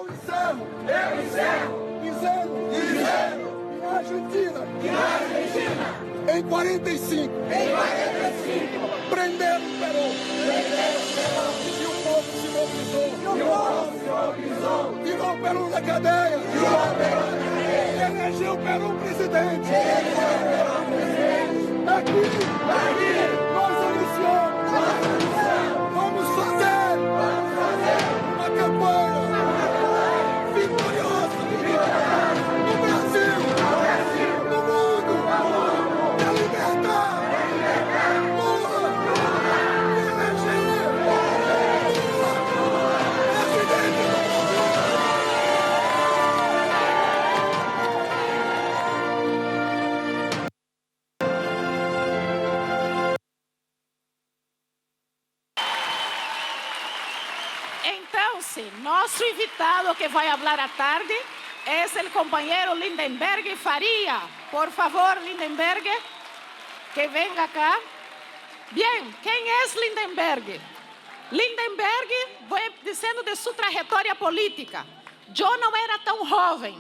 Eu encerro. Dizendo. E na Argentina. Em 45. Prenderam o Perón. E o povo se mobilizou. Tirou o Perón da cadeia. Elegeu o Perón presidente. Aqui, nós anunciamos. Vamos fazer uma campanha vitoriosa no Brasil, no mundo, para libertar Lula e eleger Lula presidente do Brasil. Entonces, nuestro invitado que va a hablar a tarde es el compañero Lindenberg Faría. Por favor, Lindenberg, que venga acá. Bien, ¿quién es Lindenberg? Lindenberg, voy diciendo de su trayectoria política. Yo no era tan joven,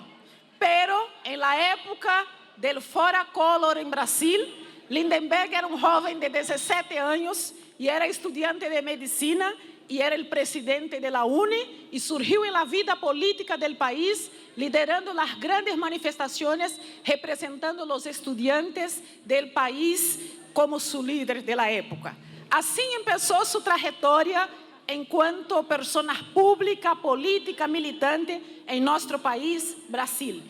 pero en la época del Fora Collor en Brasil, Lindenberg era un joven de 17 años y era estudiante de medicina y era el presidente de la UNE y surgió en la vida política del país, liderando las grandes manifestaciones, representando a los estudiantes del país como su líder de la época. Así empezó su trayectoria en cuanto a persona pública, política, militante en nuestro país, Brasil.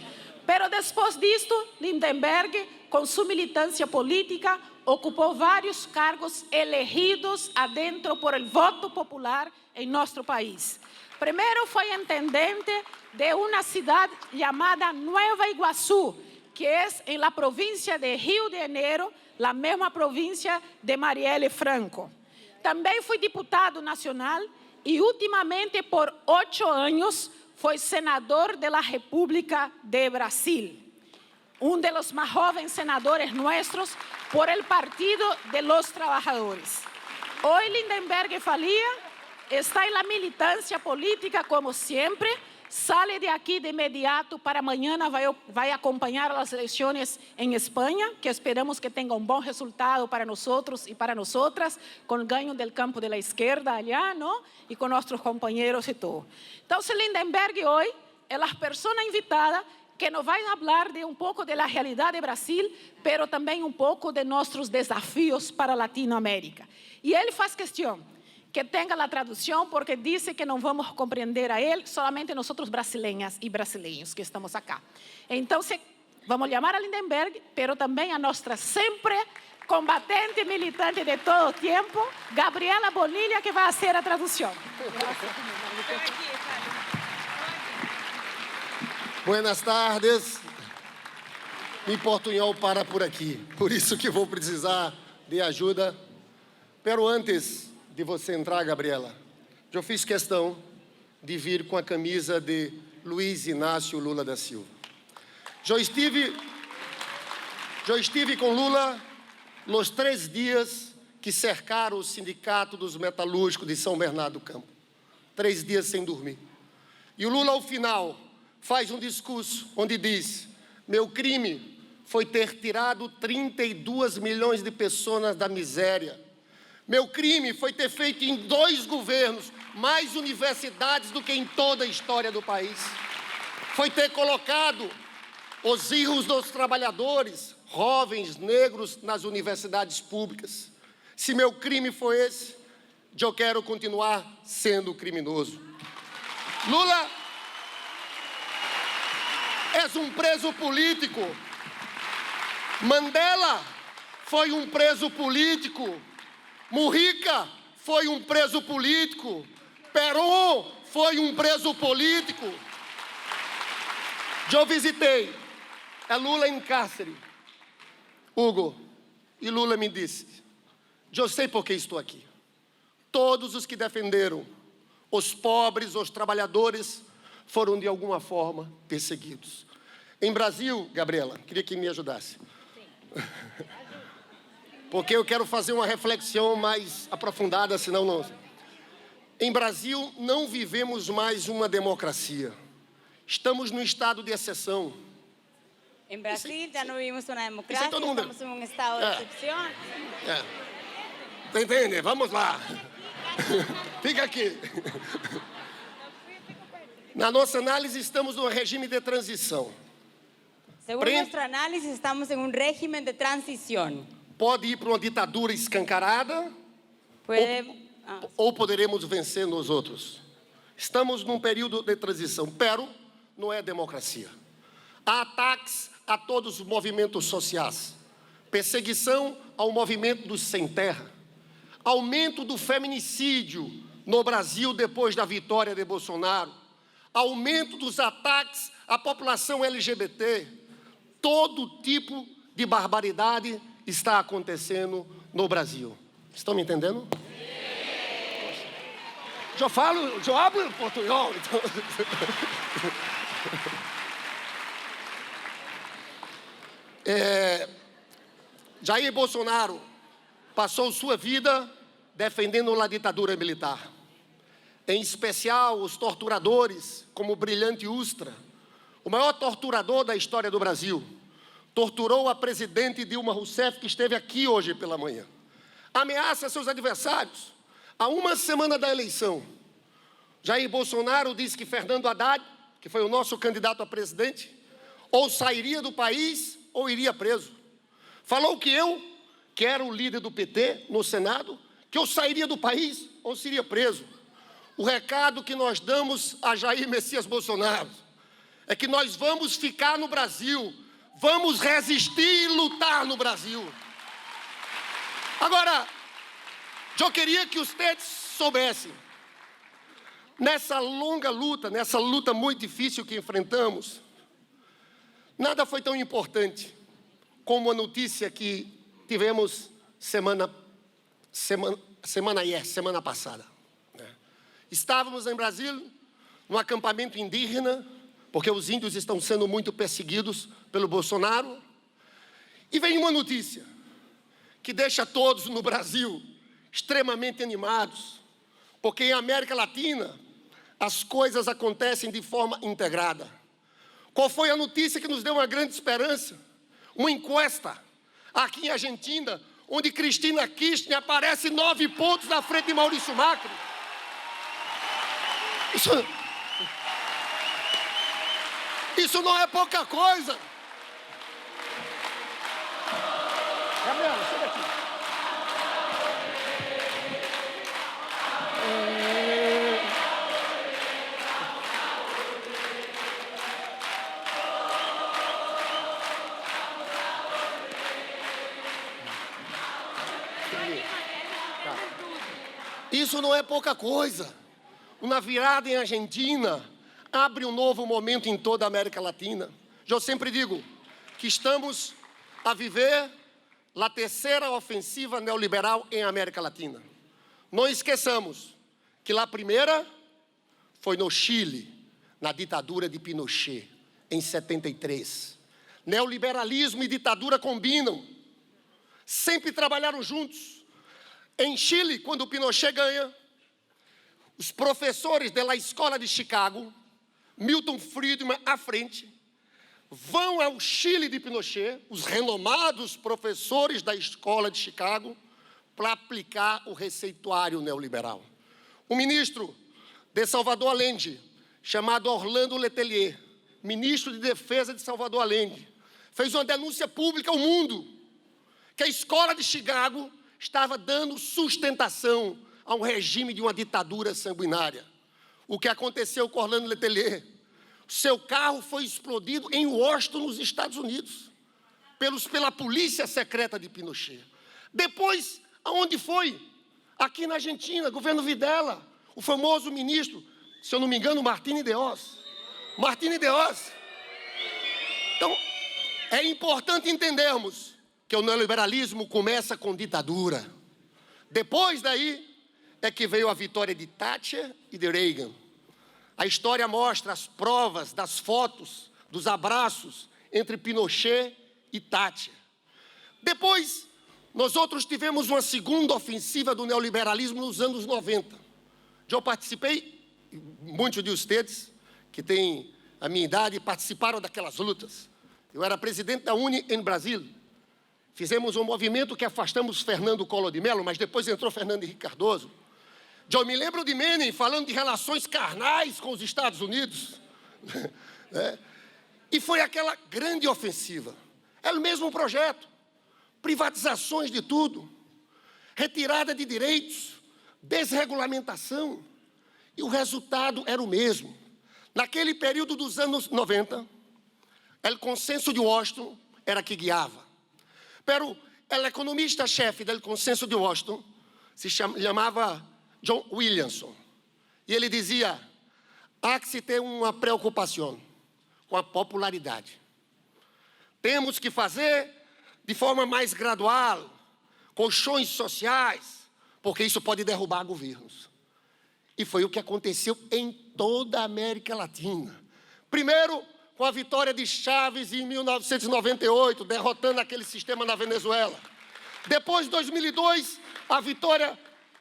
Pero después de esto, Lindenberg, con su militancia política, ocupó varios cargos elegidos adentro por el voto popular en nuestro país. Primero fue intendente de una ciudad llamada Nueva Iguazú, que es en la provincia de Río de Janeiro, la misma provincia de Marielle Franco. También fue diputado nacional y últimamente por 8 años fue senador de la República de Brasil. Uno de los más jóvenes senadores nuestros por el Partido de los Trabajadores. Hoy Lindenberg Faría está en la militancia política como siempre, sale de aquí de inmediato para mañana, va a acompañar las elecciones en España, que esperamos que tenga un buen resultado para nosotros y para nosotras, con ganho del campo de la izquierda allá, ¿no? Y con nuestros compañeros y todo. Entonces Lindenberg hoy es la persona invitada que nos vai falar de pouco da realidade de Brasil, pero também pouco de nossos desafios para Latinoamérica. E ele faz questão que tenha a tradução, porque disse que não vamos compreender a ele, solamente nós brasileiras e brasileiros que estamos acá. Então, vamos chamar a Lindenberg, pero também a nossa sempre combatente militante de todo o tempo, Gabriela Bonilla, que vai fazer a tradução. Buenas tardes. Mi portunhol para por aqui, por isso que vou precisar de ajuda. Pero antes de você entrar, Gabriela, eu fiz questão de vir com a camisa de Luiz Inácio Lula da Silva. Eu estive com Lula nos 3 dias que cercaram o Sindicato dos Metalúrgicos de São Bernardo do Campo. 3 dias sem dormir. E o Lula, ao final, faz um discurso onde diz: meu crime foi ter tirado 32 milhões de pessoas da miséria. Meu crime foi ter feito em 2 governos mais universidades do que em toda a história do país. Foi ter colocado os filhos dos trabalhadores, jovens, negros, nas universidades públicas. Se meu crime foi esse, eu quero continuar sendo criminoso. Lula é um preso político. Mandela foi um preso político. Mujica foi um preso político. Perón foi um preso político. Eu visitei a Lula em cárcere, Hugo, e Lula me disse: eu sei por que estou aqui. Todos os que defenderam os pobres, os trabalhadores, foram de alguma forma perseguidos. Em Brasil, Gabriela, queria que me ajudasse. Sim. Porque eu quero fazer uma reflexão mais aprofundada, senão não. Em Brasil, não vivemos mais uma democracia. Estamos num estado de exceção. En Brasil ya no vivimos una democracia, todo mundo. estamos en un estado de excepción. Entende? Vamos lá. Fica aqui. Na nossa análise, estamos num regime de transição. Según nuestro análisis, estamos en un régimen de transición. Pode ir para uma ditadura escancarada, ou poderemos vencer nós outros. Estamos num período de transição, pero não é democracia. Há ataques a todos os movimentos sociais, perseguição ao movimento dos sem terra, aumento do feminicídio no Brasil depois da vitória de Bolsonaro, aumento dos ataques à população LGBT, todo tipo de barbaridade está acontecendo no Brasil. Estão me entendendo? Eu hablo portunhol, então. Jair Bolsonaro passou sua vida defendendo a ditadura militar. Em especial, os torturadores, como o brilhante Ustra, o maior torturador da história do Brasil, torturou a presidente Dilma Rousseff, que esteve aqui hoje pela manhã. Ameaça seus adversários. Há uma semana da eleição, Jair Bolsonaro disse que Fernando Haddad, que foi o nosso candidato a presidente, ou sairia do país ou iria preso. Falou que eu, que era o líder do PT no Senado, que eu sairia do país ou seria preso. O recado que nós damos a Jair Messias Bolsonaro é que nós vamos ficar no Brasil, vamos resistir e lutar no Brasil. Agora, eu queria que vocês soubessem, nessa longa luta, nessa luta muito difícil que enfrentamos, nada foi tão importante como a notícia que tivemos semana passada. Estávamos em Brasília, num acampamento indígena, porque os índios estão sendo muito perseguidos pelo Bolsonaro, e vem uma notícia que deixa todos no Brasil extremamente animados, porque em América Latina as coisas acontecem de forma integrada. Qual foi a notícia que nos deu uma grande esperança? Uma encuesta aqui em Argentina, onde Cristina Kirchner aparece 9 pontos na frente de Maurício Macri. Isso não é pouca coisa. Gabriela, chega aqui. Isso não é pouca coisa. Uma virada em Argentina abre um novo momento em toda a América Latina. Eu sempre digo que estamos a viver a terceira ofensiva neoliberal em América Latina. Não esqueçamos que a primeira foi no Chile, na ditadura de Pinochet, em 73. Neoliberalismo e ditadura combinam. Sempre trabalharam juntos. Em Chile, quando o Pinochet ganha, os professores da escola de Chicago, Milton Friedman à frente, vão ao Chile de Pinochet, os renomados professores da escola de Chicago, para aplicar o receituário neoliberal. O ministro de Salvador Allende, chamado Orlando Letelier, ministro de Defesa de Salvador Allende, fez uma denúncia pública ao mundo que a escola de Chicago estava dando sustentação a um regime de uma ditadura sanguinária. O que aconteceu com Orlando Letelier? Seu carro foi explodido em Washington, nos Estados Unidos, pela polícia secreta de Pinochet. Depois, aonde foi? Aqui na Argentina, governo Videla, o famoso ministro, se eu não me engano, Martínez de Hoz. Então, é importante entendermos que o neoliberalismo começa com ditadura. Depois daí é que veio a vitória de Thatcher e de Reagan. A história mostra as provas das fotos, dos abraços entre Pinochet e Thatcher. Depois, nós outros tivemos uma segunda ofensiva do neoliberalismo nos anos 90. Eu participei, muitos de vocês que têm a minha idade participaram daquelas lutas. Eu era presidente da UNE em Brasília. Fizemos um movimento que afastamos Fernando Collor de Mello, mas depois entrou Fernando Henrique Cardoso. Eu me lembro de Menem falando de relações carnais com os Estados Unidos. E foi aquela grande ofensiva. Era o mesmo projeto. Privatizações de tudo. Retirada de direitos. Desregulamentação. E o resultado era o mesmo. Naquele período dos anos 90, o consenso de Washington era que guiava. Pero o economista-chefe do consenso de Washington se chamava John Williamson. E ele dizia, há que se ter uma preocupação com a popularidade. Temos que fazer de forma mais gradual, colchões sociais, porque isso pode derrubar governos. E foi o que aconteceu em toda a América Latina. Primeiro, com a vitória de Chávez em 1998, derrotando aquele sistema na Venezuela. Depois, em 2002, a vitória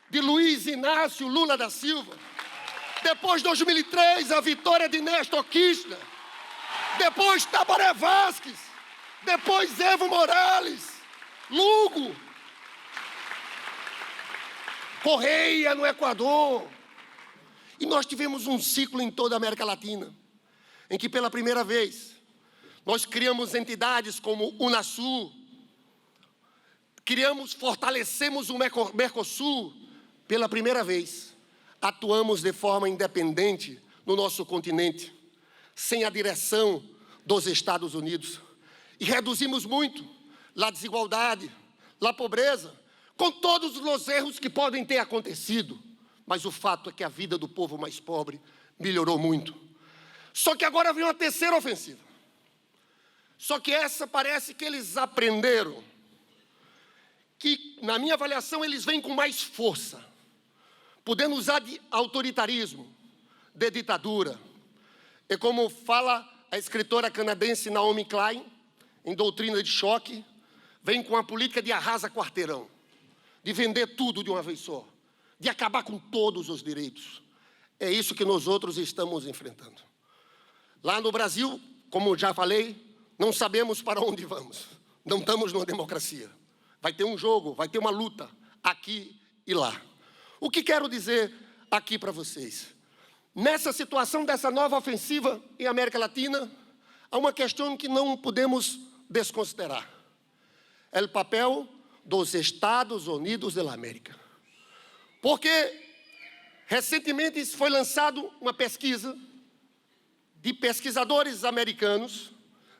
de Luiz Inácio Lula da Silva. Depois, 2003, a vitória de Néstor Kirchner. Depois, Tabaré Vázquez. Depois, Evo Morales. Lugo. Correia, no Equador. E nós tivemos um ciclo em toda a América Latina, em que, pela primeira vez, nós criamos entidades como o Unasul, fortalecemos o Mercosul. Pela primeira vez, atuamos de forma independente no nosso continente, sem a direção dos Estados Unidos. E reduzimos muito a desigualdade, a pobreza, com todos os erros que podem ter acontecido. Mas o fato é que a vida do povo mais pobre melhorou muito. Só que agora vem uma terceira ofensiva. Só que essa parece que eles aprenderam que, na minha avaliação, eles vêm com mais força, podendo usar de autoritarismo, de ditadura. E como fala a escritora canadense Naomi Klein, em Doutrina de Choque, vem com a política de arrasa quarteirão, de vender tudo de uma vez só, de acabar com todos os direitos. É isso que nós outros estamos enfrentando. Lá no Brasil, como já falei, não sabemos para onde vamos. Não estamos numa democracia. Vai ter um jogo, vai ter uma luta, aqui e lá. O que quero dizer aqui para vocês? Nessa situação dessa nova ofensiva em América Latina, há uma questão que não podemos desconsiderar. É o papel dos Estados Unidos da América. Porque, recentemente, foi lançada uma pesquisa de pesquisadores americanos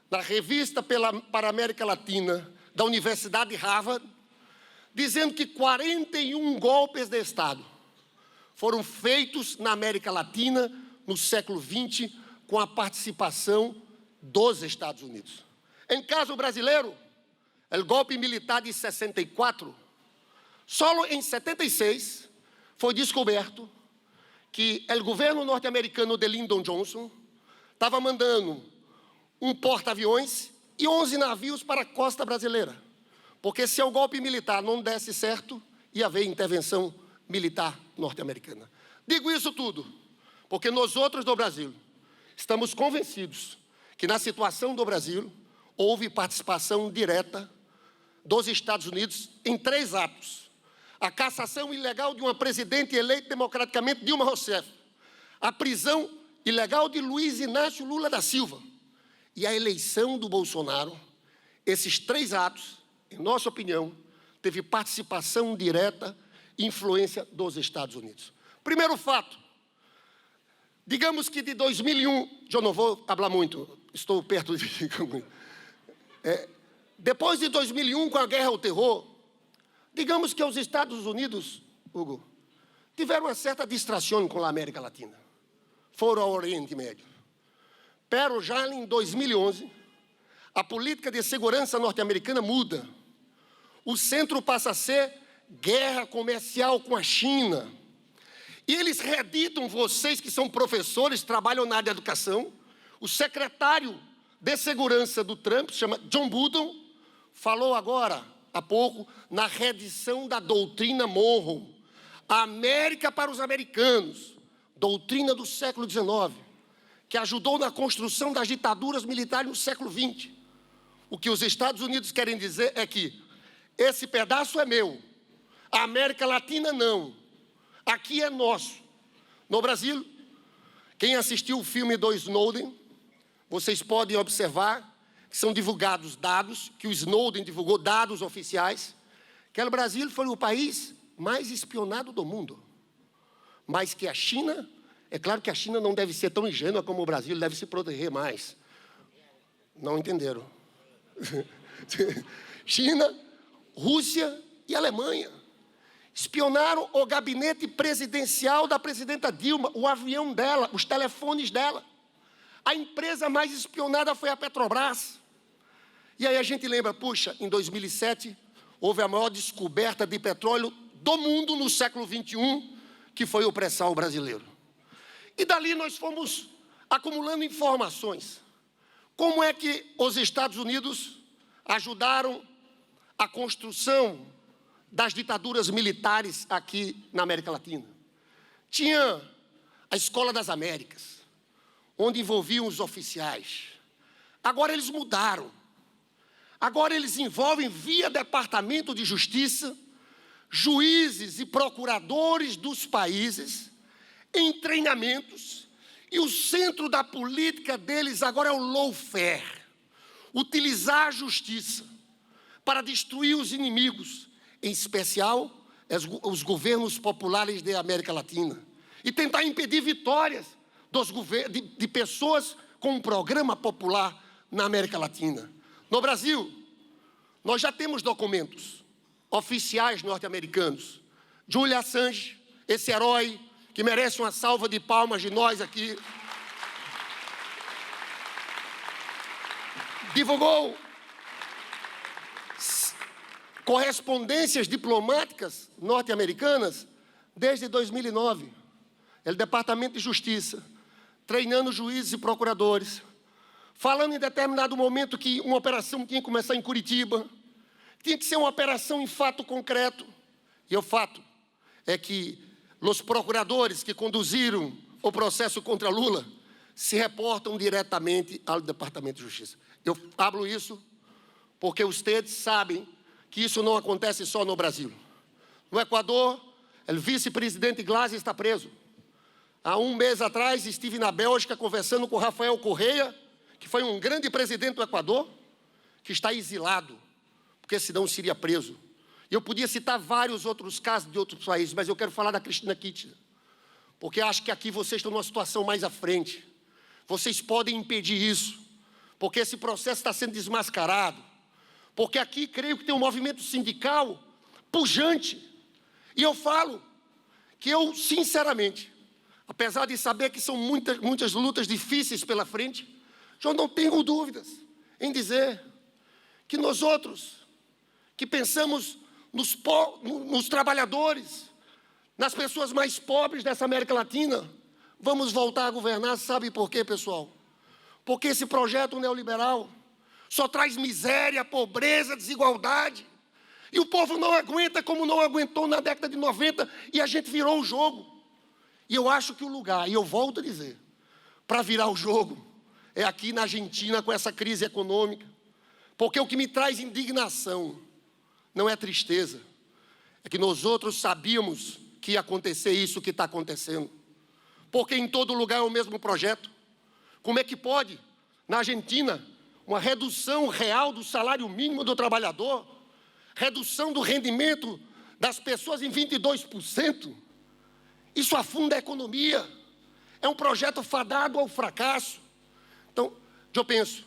na revista para a América Latina da Universidade de Harvard, dizendo que 41 golpes de Estado foram feitos na América Latina no século XX com a participação dos Estados Unidos. Em caso brasileiro, o golpe militar de 64, só em 76 foi descoberto que o governo norte-americano de Lyndon Johnson estava mandando um porta-aviões e 11 navios para a costa brasileira. Porque se o golpe militar não desse certo, ia haver intervenção militar norte-americana. Digo isso tudo porque nós outros do Brasil estamos convencidos que na situação do Brasil houve participação direta dos Estados Unidos em 3 atos. A cassação ilegal de uma presidente eleita democraticamente, Dilma Rousseff. A prisão ilegal de Luiz Inácio Lula da Silva. E a eleição do Bolsonaro. Esses 3 atos, em nossa opinião, teve participação direta e influência dos Estados Unidos. Primeiro fato. Digamos que de 2001, eu não vou falar muito, estou perto de... Depois de 2001, com a guerra ao terror, digamos que os Estados Unidos, Hugo, tiveram uma certa distração com a América Latina. Foram ao Oriente Médio. Pero já em 2011, a política de segurança norte-americana muda. O centro passa a ser guerra comercial com a China. E eles reeditam, vocês que são professores, trabalham na área da educação, o secretário de segurança do Trump, chama John Bolton, falou agora, há pouco, na reedição da doutrina Monroe, A América para os americanos, doutrina do século XIX, que ajudou na construção das ditaduras militares no século XX. O que os Estados Unidos querem dizer é que esse pedaço é meu, a América Latina não, aqui é nosso. No Brasil, quem assistiu o filme do Snowden, vocês podem observar que são divulgados dados, que o Snowden divulgou dados oficiais, que o Brasil foi o país mais espionado do mundo. Mais que a China, é claro que a China não deve ser tão ingênua como o Brasil, deve se proteger mais. Não entenderam. China, Rússia e Alemanha espionaram o gabinete presidencial da presidenta Dilma, o avião dela, os telefones dela. A empresa mais espionada foi a Petrobras. E aí a gente lembra, puxa, em 2007, houve a maior descoberta de petróleo do mundo no século XXI, que foi o pré-sal brasileiro. E dali nós fomos acumulando informações. Como é que os Estados Unidos ajudaram a construção das ditaduras militares aqui na América Latina? Tinha a Escola das Américas, onde envolviam os oficiais. Agora eles mudaram. Agora eles envolvem, via Departamento de Justiça, juízes e procuradores dos países em treinamentos, e o centro da política deles agora é o lawfare, utilizar a justiça para destruir os inimigos, em especial os governos populares da América Latina, e tentar impedir vitórias de pessoas com um programa popular na América Latina. No Brasil, nós já temos documentos oficiais norte-americanos. Julian Assange, esse herói que merece uma salva de palmas de nós aqui, divulgou correspondências diplomáticas norte-americanas desde 2009. É o Departamento de Justiça, treinando juízes e procuradores, falando em determinado momento que uma operação tinha que começar em Curitiba, tinha que ser uma operação em fato concreto. E o fato é que os procuradores que conduziram o processo contra Lula se reportam diretamente ao Departamento de Justiça. Eu falo isso porque vocês sabem que isso não acontece só no Brasil. No Equador, o vice-presidente Glass está preso. Há um mês atrás, estive na Bélgica conversando com Rafael Correia, que foi um grande presidente do Equador, que está exilado, porque senão seria preso. E eu podia citar vários outros casos de outros países, mas eu quero falar da Cristina Kirchner, porque acho que aqui vocês estão numa situação mais à frente. Vocês podem impedir isso, porque esse processo está sendo desmascarado, porque aqui creio que tem um movimento sindical pujante. E eu falo que eu, sinceramente, apesar de saber que são muitas lutas difíceis pela frente, eu não tenho dúvidas em dizer que nós outros, que pensamos nos trabalhadores, nas pessoas mais pobres dessa América Latina, vamos voltar a governar. Sabe por quê, pessoal? Porque esse projeto neoliberal só traz miséria, pobreza, desigualdade. E o povo não aguenta como não aguentou na década de 90, e a gente virou o jogo. E eu acho que o lugar, e eu volto a dizer, para virar o jogo, é aqui na Argentina com essa crise econômica. Porque o que me traz indignação não é tristeza, é que nós outros sabíamos que ia acontecer isso que está acontecendo. Porque em todo lugar é o mesmo projeto. Como é que pode, na Argentina, uma redução real do salário mínimo do trabalhador, redução do rendimento das pessoas em 22%? Isso afunda a economia. É um projeto fadado ao fracasso. Então, eu penso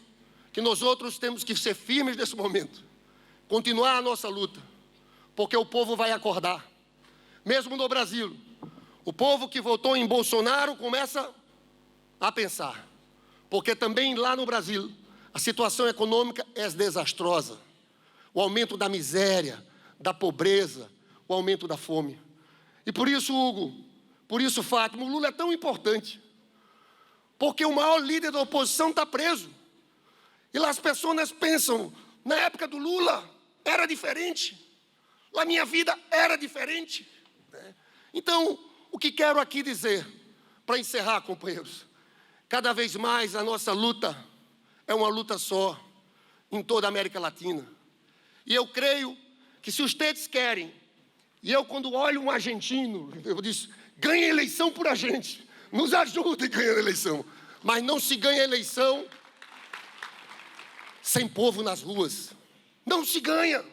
que nós outros temos que ser firmes nesse momento, continuar a nossa luta, porque o povo vai acordar. Mesmo no Brasil, o povo que votou em Bolsonaro começa a pensar, porque também lá no Brasil a situação econômica é desastrosa. O aumento da miséria, da pobreza, o aumento da fome. E por isso, Hugo, por isso, Fátima, o Lula é tão importante, porque o maior líder da oposição está preso. E lá as pessoas pensam, na época do Lula era diferente, a minha vida era diferente, né? Então, o que quero aqui dizer, para encerrar, companheiros, cada vez mais a nossa luta é uma luta só, em toda a América Latina. E eu creio que se vocês querem, e eu quando olho um argentino, eu disse, ganha eleição por a gente, nos ajude a ganhar a eleição, mas não se ganha eleição sem povo nas ruas, não se ganha.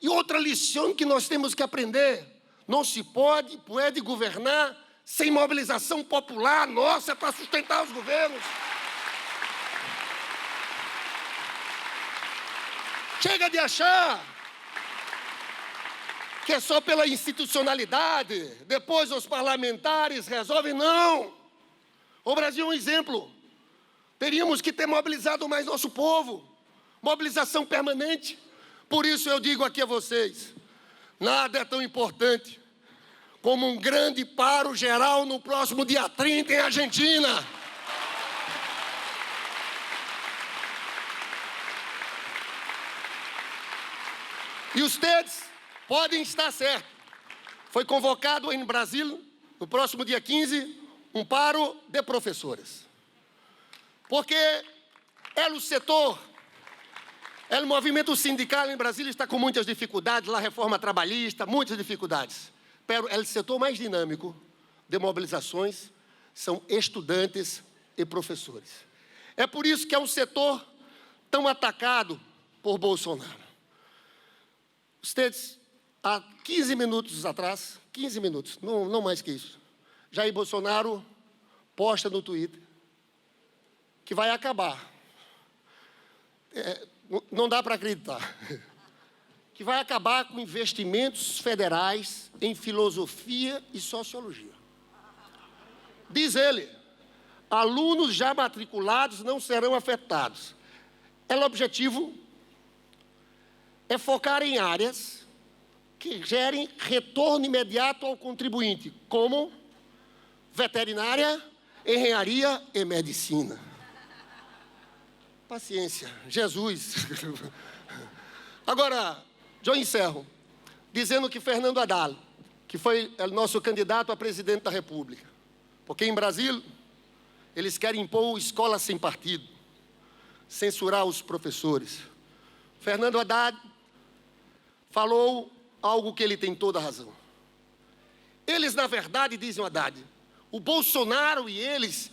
E outra lição que nós temos que aprender, não se pode governar sem mobilização popular nossa para sustentar os governos. Chega de achar que é só pela institucionalidade, depois os parlamentares resolvem, não. O Brasil é um exemplo. Teríamos que ter mobilizado mais nosso povo, mobilização permanente. Por isso eu digo aqui a vocês, nada é tão importante como um grande paro geral no próximo dia 30 em Argentina. E vocês podem estar certos. Foi convocado em Brasília, no próximo dia 15, um paro de professores. Porque o movimento sindical em Brasília está com muitas dificuldades, a reforma trabalhista, muitas dificuldades. Pero o setor mais dinâmico de mobilizações são estudantes e professores. É por isso que é um setor tão atacado por Bolsonaro. Vocês, há 15 minutos atrás, 15 minutos, não mais que isso, Jair Bolsonaro posta no Twitter que vai acabar. Não dá para acreditar. Que vai acabar com investimentos federais em filosofia e sociologia. Diz ele, alunos já matriculados não serão afetados. O objetivo é focar em áreas que gerem retorno imediato ao contribuinte, como veterinária, engenharia e medicina. Paciência, Jesus. Agora, eu encerro dizendo que Fernando Haddad, que foi o nosso candidato a presidente da República, porque em Brasília eles querem impor escola sem partido, censurar os professores. Fernando Haddad falou algo que ele tem toda a razão. Eles, na verdade, dizem o Haddad, o Bolsonaro e eles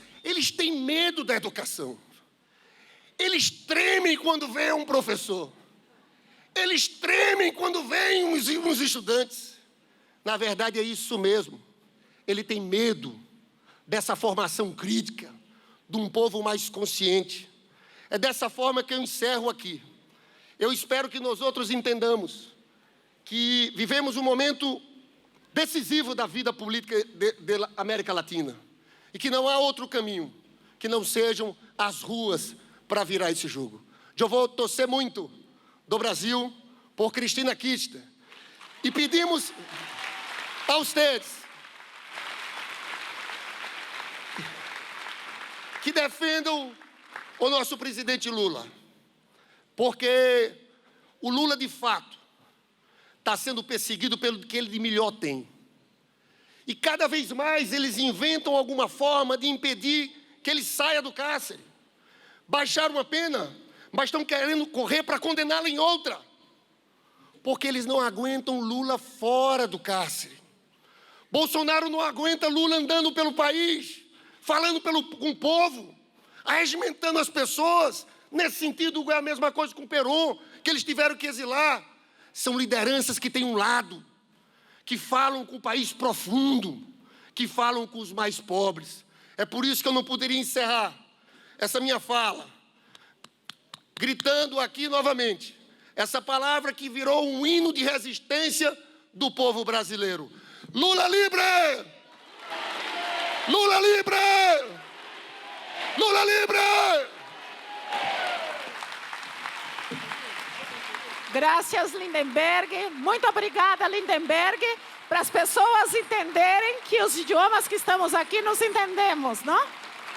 têm medo da educação. Eles tremem quando vê um professor. Eles tremem quando veem uns estudantes. Na verdade, é isso mesmo. Ele tem medo dessa formação crítica, de um povo mais consciente. É dessa forma que eu encerro aqui. Eu espero que nós outros entendamos que vivemos um momento decisivo da vida política da América Latina e que não há outro caminho que não sejam as ruas para virar esse jogo. Eu vou torcer muito do Brasil por Cristina Kirchner e pedimos a vocês que defendam o nosso presidente Lula, porque o Lula, de fato, está sendo perseguido pelo que ele de melhor tem. E cada vez mais eles inventam alguma forma de impedir que ele saia do cárcere. Baixaram uma pena, mas estão querendo correr para condená-lo em outra. Porque eles não aguentam Lula fora do cárcere. Bolsonaro não aguenta Lula andando pelo país, falando com o povo, arregimentando as pessoas. Nesse sentido, é a mesma coisa com o Perón, que eles tiveram que exilar. São lideranças que têm um lado, que falam com o país profundo, que falam com os mais pobres. É por isso que eu não poderia encerrar essa minha fala gritando aqui novamente essa palavra que virou um hino de resistência do povo brasileiro. Lula livre! Lula livre! Lula livre! Graças, Lindenberg. Muito obrigada, Lindenberg, para as pessoas entenderem que os idiomas que estamos aqui nos entendemos, não?